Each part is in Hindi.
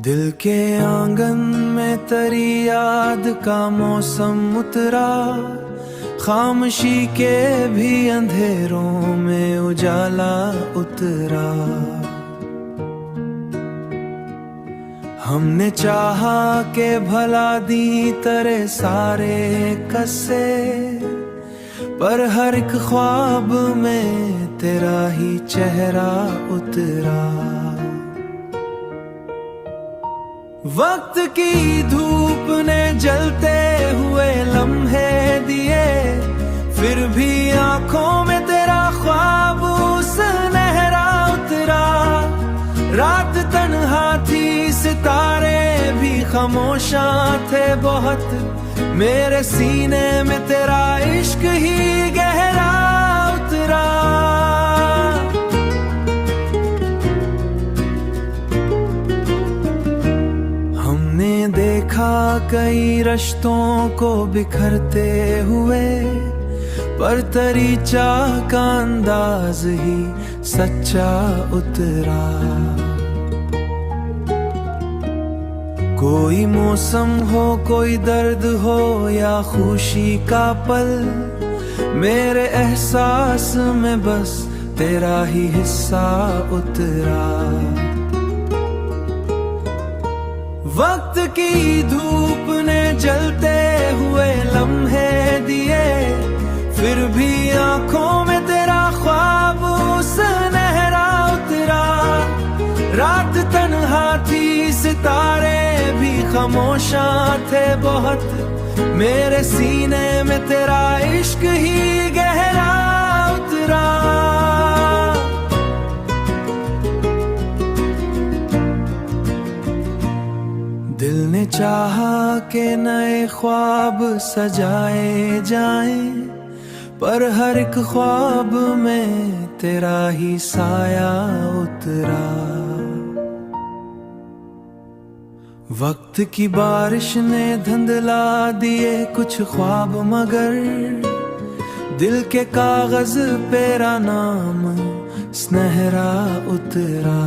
दिल के आंगन में तेरी याद का मौसम उतरा, खामोशी के भी अंधेरों में उजाला उतरा। हमने चाहा के भला दी तेरे सारे कस्से, पर हर एक ख्वाब में तेरा ही चेहरा उतरा। वक्त की धूप ने जलते हुए लम्हे दिए, फिर भी आंखों में तेरा ख्वाब सुनहरा उतरा। रात तन्हा थी, सितारे भी खामोशां थे बहुत, मेरे सीने में तेरा इश्क ही गहरा उतरा। हमने देखा कई रिश्तों को बिखरते हुए, पर तेरी चाह का अंदाज ही सच्चा उतरा। कोई मौसम हो, कोई दर्द हो या खुशी का पल, मेरे एहसास में बस तेरा ही हिस्सा उतरा। वक्त की धूप ने जलते हुए लम्हे दिए, फिर भी आंखों में तेरा ख्वाब सुनहरा उतरा। रात तन्हा थी, सितारे भी खामोशां थे बहुत, मेरे सीने में तेरा इश्क ही गहरा उतरा। दिल ने चाहा के नए ख्वाब सजाए जाएं, पर हर एक ख्वाब में तेरा ही साया उतरा। वक्त की बारिश ने धुंधला दिए कुछ ख्वाब, मगर दिल के कागज पे तेरा नाम सुनहरा उतरा।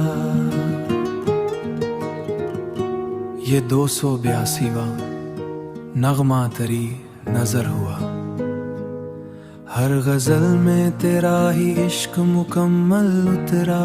ये 282वां नगमा तेरी नजर हुआ, हर गजल में तेरा ही इश्क मुकम्मल उतरा।